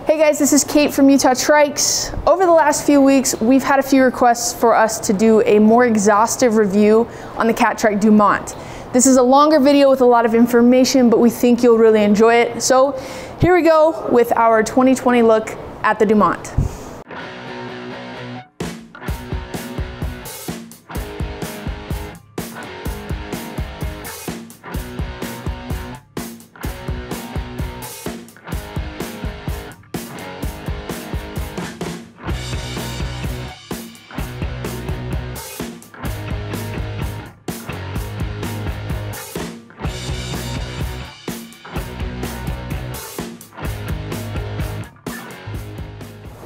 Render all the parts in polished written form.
Hey guys, this is Kate from Utah Trikes. Over the last few weeks, we've had a few requests for us to do a more exhaustive review on the Catrike Dumont. This is a longer video with a lot of information, but we think you'll really enjoy it. So here we go with our 2020 look at the Dumont.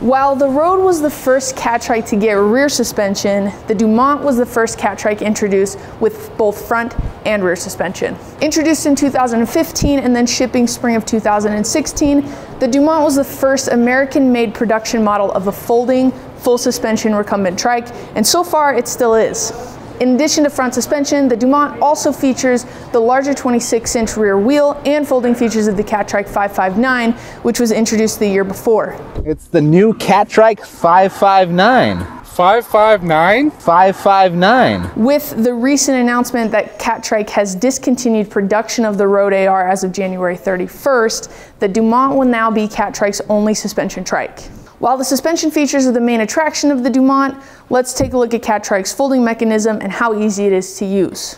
While the Road was the first Catrike to get rear suspension, the Dumont was the first Catrike introduced with both front and rear suspension. Introduced in 2015 and then shipping spring of 2016, the Dumont was the first American-made production model of a folding, full suspension recumbent trike, and so far it still is. In addition to front suspension, the Dumont also features the larger 26-inch rear wheel and folding features of the Catrike 559, which was introduced the year before. It's the new Catrike 559. 559? 559. With the recent announcement that Catrike has discontinued production of the Road AR as of January 31st, the Dumont will now be Catrike's only suspension trike. While the suspension features are the main attraction of the Dumont, let's take a look at Catrike's folding mechanism and how easy it is to use.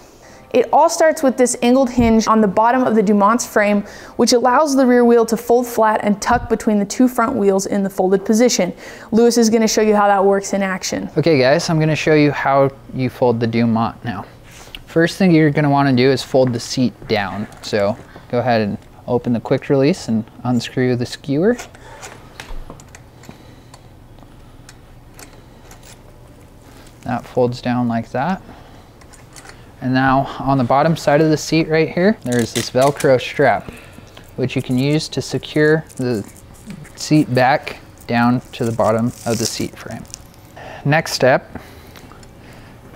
It all starts with this angled hinge on the bottom of the Dumont's frame, which allows the rear wheel to fold flat and tuck between the two front wheels in the folded position. Lewis is going to show you how that works in action. Okay guys, I'm going to show you how you fold the Dumont now. First thing you're going to want to do is fold the seat down. So go ahead and open the quick release and unscrew the skewer. That folds down like that. And now on the bottom side of the seat right here, there's this Velcro strap, which you can use to secure the seat back down to the bottom of the seat frame. Next step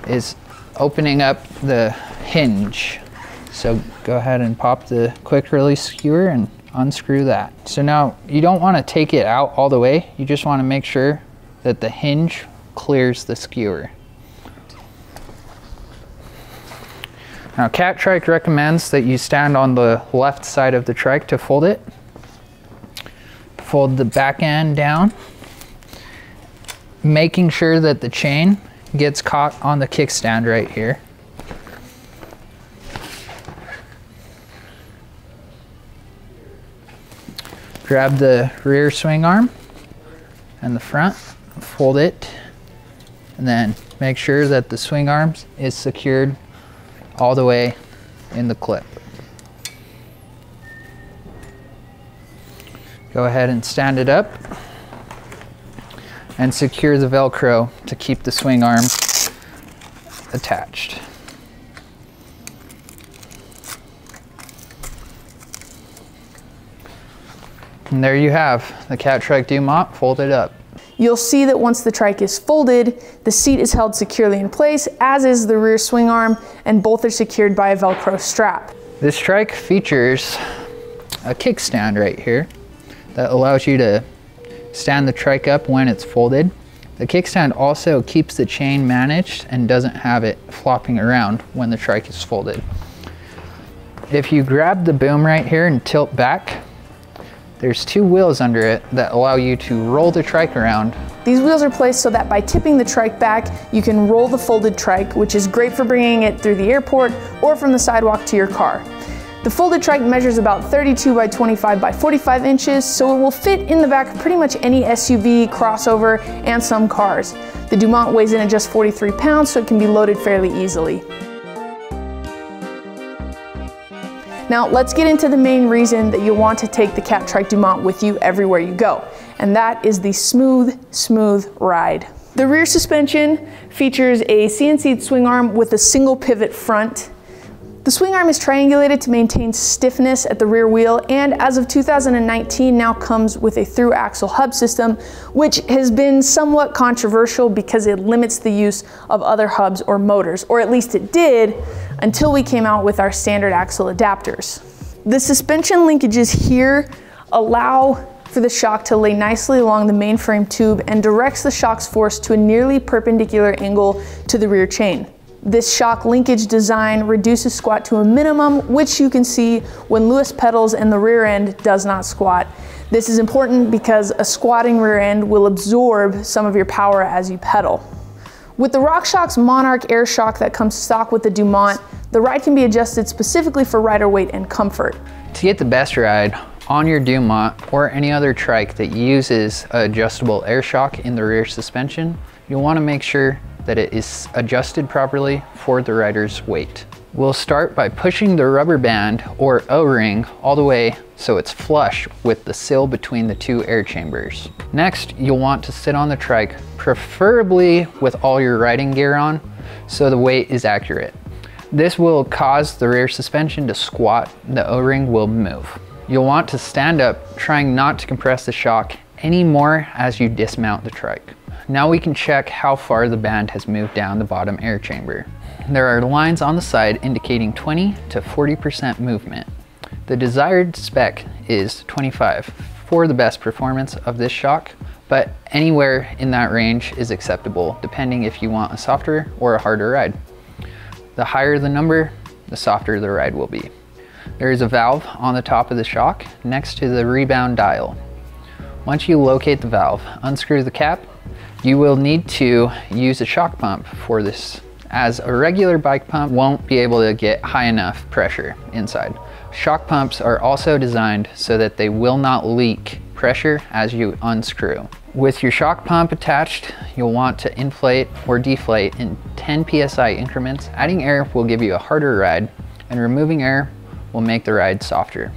is opening up the hinge. So go ahead and pop the quick release skewer and unscrew that. So now you don't want to take it out all the way. You just want to make sure that the hinge clears the skewer. Now Catrike recommends that you stand on the left side of the trike to fold it. Fold the back end down, making sure that the chain gets caught on the kickstand right here. Grab the rear swing arm and the front, fold it, and then make sure that the swing arm is secured all the way in the clip. Go ahead and stand it up and secure the Velcro to keep the swing arm attached. And there you have the Catrike Dumont folded up. You'll see that once the trike is folded, the seat is held securely in place, as is the rear swing arm, and both are secured by a Velcro strap. This trike features a kickstand right here that allows you to stand the trike up when it's folded. The kickstand also keeps the chain managed and doesn't have it flopping around when the trike is folded. If you grab the boom right here and tilt back, there's two wheels under it that allow you to roll the trike around. These wheels are placed so that by tipping the trike back, you can roll the folded trike, which is great for bringing it through the airport or from the sidewalk to your car. The folded trike measures about 32 by 25 by 45 inches, so it will fit in the back of pretty much any SUV, crossover, and some cars. The Dumont weighs in at just 43 pounds, so it can be loaded fairly easily. Now let's get into the main reason that you want to take the Catrike Dumont with you everywhere you go, and that is the smooth ride. The rear suspension features a CNC swing arm with a single pivot front. The swing arm is triangulated to maintain stiffness at the rear wheel, and as of 2019 now comes with a through axle hub system, which has been somewhat controversial because it limits the use of other hubs or motors, or at least it did until we came out with our standard axle adapters. The suspension linkages here allow for the shock to lay nicely along the mainframe tube and directs the shock's force to a nearly perpendicular angle to the rear chain. This shock linkage design reduces squat to a minimum, which you can see when Lewis pedals and the rear end does not squat. This is important because a squatting rear end will absorb some of your power as you pedal. With the RockShox Monarch air shock that comes stock with the Dumont, the ride can be adjusted specifically for rider weight and comfort. To get the best ride on your Dumont or any other trike that uses adjustable air shock in the rear suspension, you'll want to make sure that it is adjusted properly for the rider's weight. We'll start by pushing the rubber band or O-ring all the way so it's flush with the sill between the two air chambers. Next, you'll want to sit on the trike, preferably with all your riding gear on, so the weight is accurate. This will cause the rear suspension to squat, the O-ring will move. You'll want to stand up, trying not to compress the shock anymore as you dismount the trike. Now we can check how far the band has moved down the bottom air chamber. There are lines on the side indicating 20 to 40% movement. The desired spec is 25 for the best performance of this shock, but anywhere in that range is acceptable depending if you want a softer or a harder ride. The higher the number, the softer the ride will be. There is a valve on the top of the shock next to the rebound dial. Once you locate the valve, unscrew the cap. You will need to use a shock pump for this, as a regular bike pump won't be able to get high enough pressure inside. Shock pumps are also designed so that they will not leak pressure as you unscrew. With your shock pump attached, you'll want to inflate or deflate in 10 psi increments. Adding air will give you a harder ride, and removing air will make the ride softer.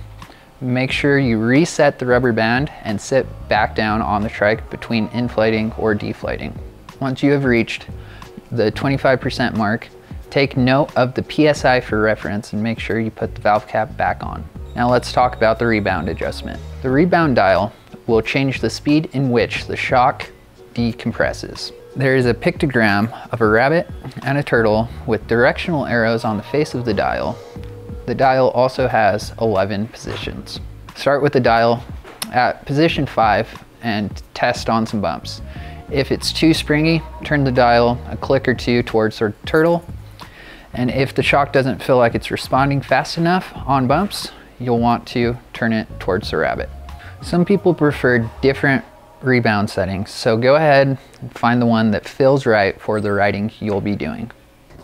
Make sure you reset the rubber band and sit back down on the trike between inflating or deflating. Once you have reached the 25% mark, take note of the PSI for reference and make sure you put the valve cap back on. Now let's talk about the rebound adjustment. The rebound dial will change the speed in which the shock decompresses. There is a pictogram of a rabbit and a turtle with directional arrows on the face of the dial. The dial also has 11 positions. Start with the dial at position 5 and test on some bumps. If it's too springy, turn the dial a click or two towards the turtle. And if the shock doesn't feel like it's responding fast enough on bumps, you'll want to turn it towards the rabbit. Some people prefer different rebound settings, so go ahead and find the one that feels right for the riding you'll be doing.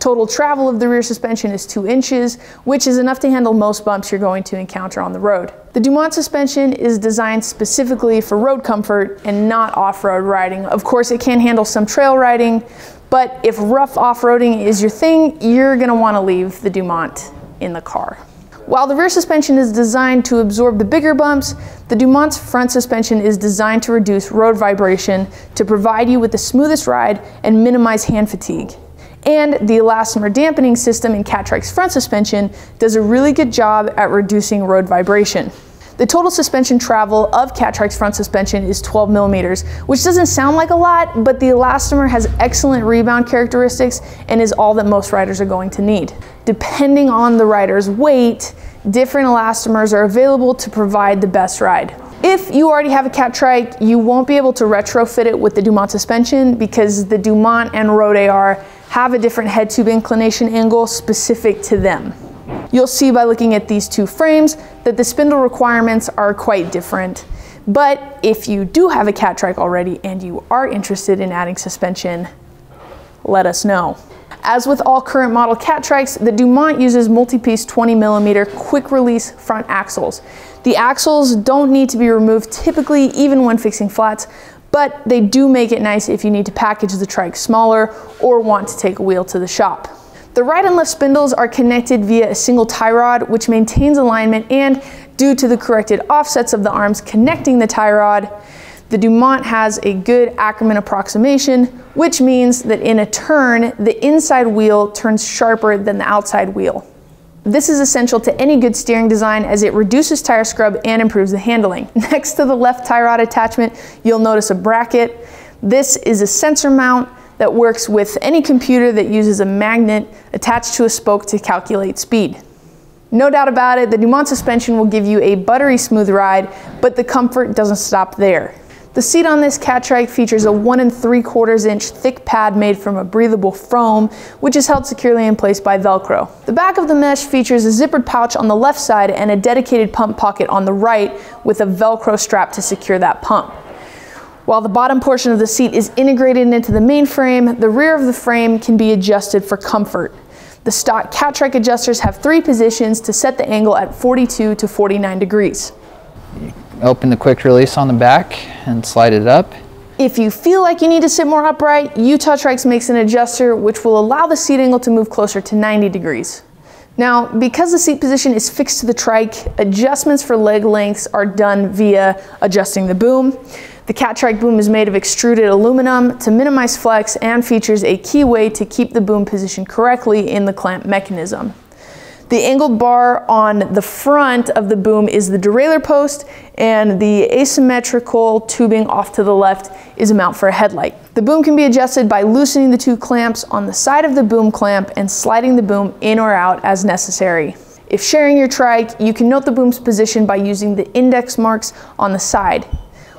Total travel of the rear suspension is 2 inches, which is enough to handle most bumps you're going to encounter on the road. The Dumont suspension is designed specifically for road comfort and not off-road riding. Of course, it can handle some trail riding, but if rough off-roading is your thing, you're gonna wanna leave the Dumont in the car. While the rear suspension is designed to absorb the bigger bumps, the Dumont's front suspension is designed to reduce road vibration to provide you with the smoothest ride and minimize hand fatigue. And the elastomer dampening system in Catrike's front suspension does a really good job at reducing road vibration. The total suspension travel of Catrike's front suspension is 12 millimeters, which doesn't sound like a lot, but the elastomer has excellent rebound characteristics and is all that most riders are going to need. Depending on the rider's weight, different elastomers are available to provide the best ride. If you already have a Catrike, you won't be able to retrofit it with the Dumont suspension because the Dumont and Road AR have a different head tube inclination angle specific to them. You'll see by looking at these two frames that the spindle requirements are quite different. But if you do have a Catrike already and you are interested in adding suspension, let us know. As with all current model Catrikes, the Dumont uses multi-piece 20 millimeter quick release front axles. The axles don't need to be removed typically even when fixing flats, but they do make it nice if you need to package the trike smaller or want to take a wheel to the shop. The right and left spindles are connected via a single tie rod, which maintains alignment, and due to the corrected offsets of the arms connecting the tie rod, the Dumont has a good Ackerman approximation, which means that in a turn, the inside wheel turns sharper than the outside wheel. This is essential to any good steering design as it reduces tire scrub and improves the handling. Next to the left tie rod attachment, you'll notice a bracket. This is a sensor mount that works with any computer that uses a magnet attached to a spoke to calculate speed. No doubt about it, the Dumont suspension will give you a buttery smooth ride, but the comfort doesn't stop there. The seat on this Catrike features a 1 3/4 inch thick pad made from a breathable foam, which is held securely in place by Velcro. The back of the mesh features a zippered pouch on the left side and a dedicated pump pocket on the right with a Velcro strap to secure that pump. While the bottom portion of the seat is integrated into the main frame, the rear of the frame can be adjusted for comfort. The stock Catrike adjusters have 3 positions to set the angle at 42 to 49 degrees. Open the quick release on the back and slide it up. If you feel like you need to sit more upright, Utah Trikes makes an adjuster which will allow the seat angle to move closer to 90 degrees. Now, because the seat position is fixed to the Trike, adjustments for leg lengths are done via adjusting the boom. The Catrike boom is made of extruded aluminum to minimize flex and features a key way to keep the boom positioned correctly in the clamp mechanism. The angled bar on the front of the boom is the derailleur post, and the asymmetrical tubing off to the left is a mount for a headlight. The boom can be adjusted by loosening the 2 clamps on the side of the boom clamp and sliding the boom in or out as necessary. If sharing your Trike, you can note the boom's position by using the index marks on the side.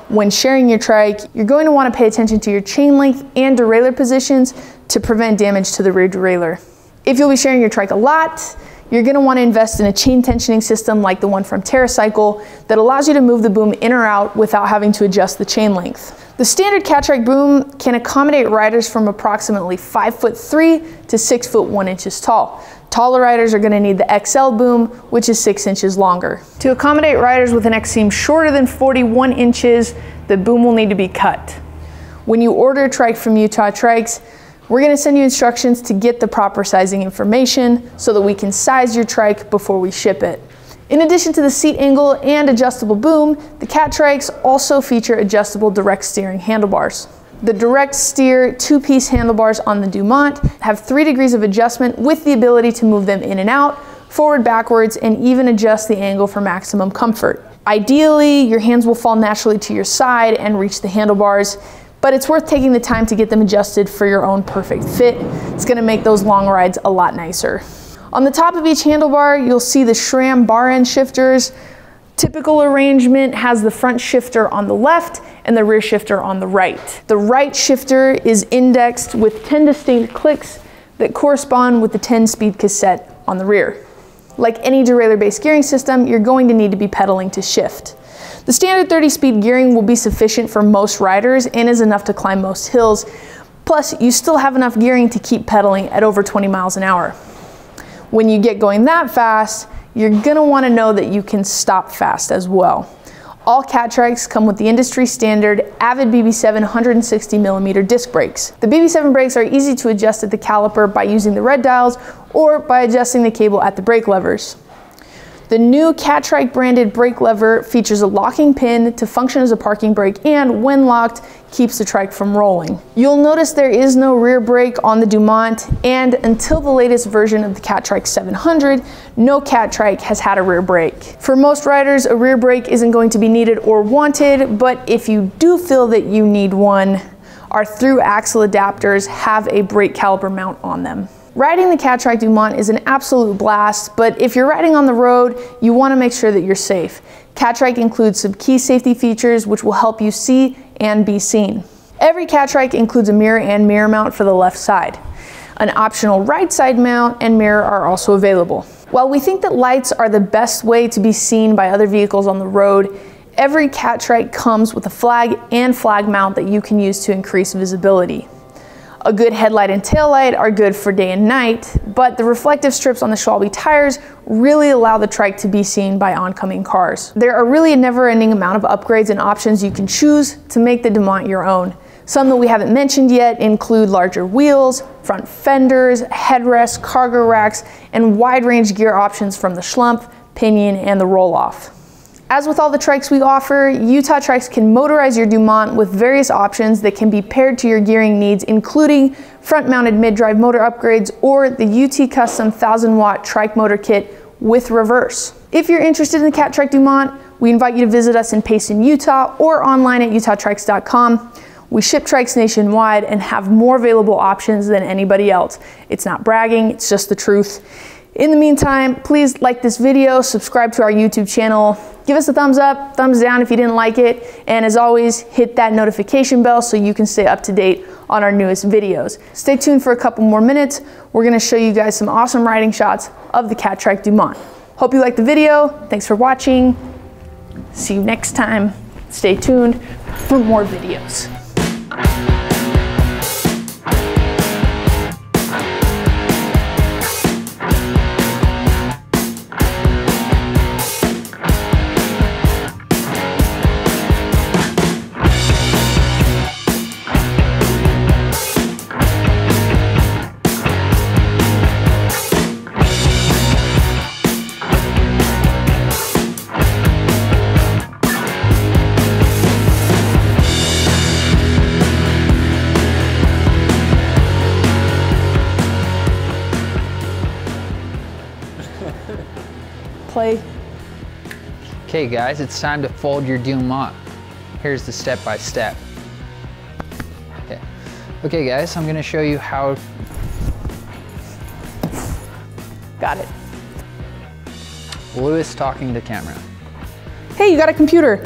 When sharing your Trike, you're going to want to pay attention to your chain length and derailleur positions to prevent damage to the rear derailleur. If you'll be sharing your Trike a lot, you're going to want to invest in a chain tensioning system like the one from TerraCycle that allows you to move the boom in or out without having to adjust the chain length. The standard Catrike boom can accommodate riders from approximately 5'3" to 6'1" inches tall. Taller riders are going to need the XL boom, which is 6 inches longer. To accommodate riders with an X seam shorter than 41 inches, the boom will need to be cut. When you order a Trike from Utah Trikes, we're going to send you instructions to get the proper sizing information so that we can size your Trike before we ship it. In addition to the seat angle and adjustable boom, the Catrikes also feature adjustable direct steering handlebars. The direct steer 2-piece handlebars on the Dumont have 3 degrees of adjustment with the ability to move them in and out, forward, backwards, and even adjust the angle for maximum comfort. Ideally, your hands will fall naturally to your side and reach the handlebars, but it's worth taking the time to get them adjusted for your own perfect fit. It's going to make those long rides a lot nicer. On the top of each handlebar, you'll see the SRAM bar end shifters. Typical arrangement has the front shifter on the left and the rear shifter on the right. The right shifter is indexed with 10 distinct clicks that correspond with the 10-speed cassette on the rear. Like any derailleur-based gearing system, you're going to need to be pedaling to shift. The standard 30-speed gearing will be sufficient for most riders and is enough to climb most hills. Plus, you still have enough gearing to keep pedaling at over 20 miles an hour. When you get going that fast, you're going to want to know that you can stop fast as well. All Catrikes come with the industry standard Avid BB7 160mm disc brakes. The BB7 brakes are easy to adjust at the caliper by using the red dials or by adjusting the cable at the brake levers. The new Catrike branded brake lever features a locking pin to function as a parking brake and, when locked, keeps the Trike from rolling. You'll notice there is no rear brake on the Dumont, and until the latest version of the Catrike 700, no Catrike has had a rear brake. For most riders, a rear brake isn't going to be needed or wanted, but if you do feel that you need one, our through axle adapters have a brake caliper mount on them. Riding the Catrike Dumont is an absolute blast, but if you're riding on the road, you want to make sure that you're safe. Catrike includes some key safety features which will help you see and be seen. Every Catrike includes a mirror and mirror mount for the left side. An optional right side mount and mirror are also available. While we think that lights are the best way to be seen by other vehicles on the road, every Catrike comes with a flag and flag mount that you can use to increase visibility. A good headlight and taillight are good for day and night, but the reflective strips on the Schwalbe tires really allow the Trike to be seen by oncoming cars. There are really a never-ending amount of upgrades and options you can choose to make the Dumont your own. Some that we haven't mentioned yet include larger wheels, front fenders, headrests, cargo racks, and wide-range gear options from the Schlump, pinion, and the roll-off. As with all the Trikes we offer, Utah Trikes can motorize your Dumont with various options that can be paired to your gearing needs, including front-mounted mid-drive motor upgrades or the UT Custom 1000-watt Trike motor kit with reverse. If you're interested in the Catrike Dumont, we invite you to visit us in Payson, Utah, or online at utahtrikes.com. We ship Trikes nationwide and have more available options than anybody else. It's not bragging, it's just the truth. In the meantime, please like this video, subscribe to our YouTube channel, give us a thumbs up, thumbs down if you didn't like it, and as always, hit that notification bell so you can stay up to date on our newest videos. Stay tuned for a couple more minutes. We're gonna show you guys some awesome riding shots of the Catrike Dumont. Hope you liked the video. Thanks for watching. See you next time. Stay tuned for more videos. Play. Okay guys, it's time to fold your Dumont. Here's the step-by-step. Okay guys, I'm gonna show you how. Got it. Lewis talking to camera. Hey, you got a computer.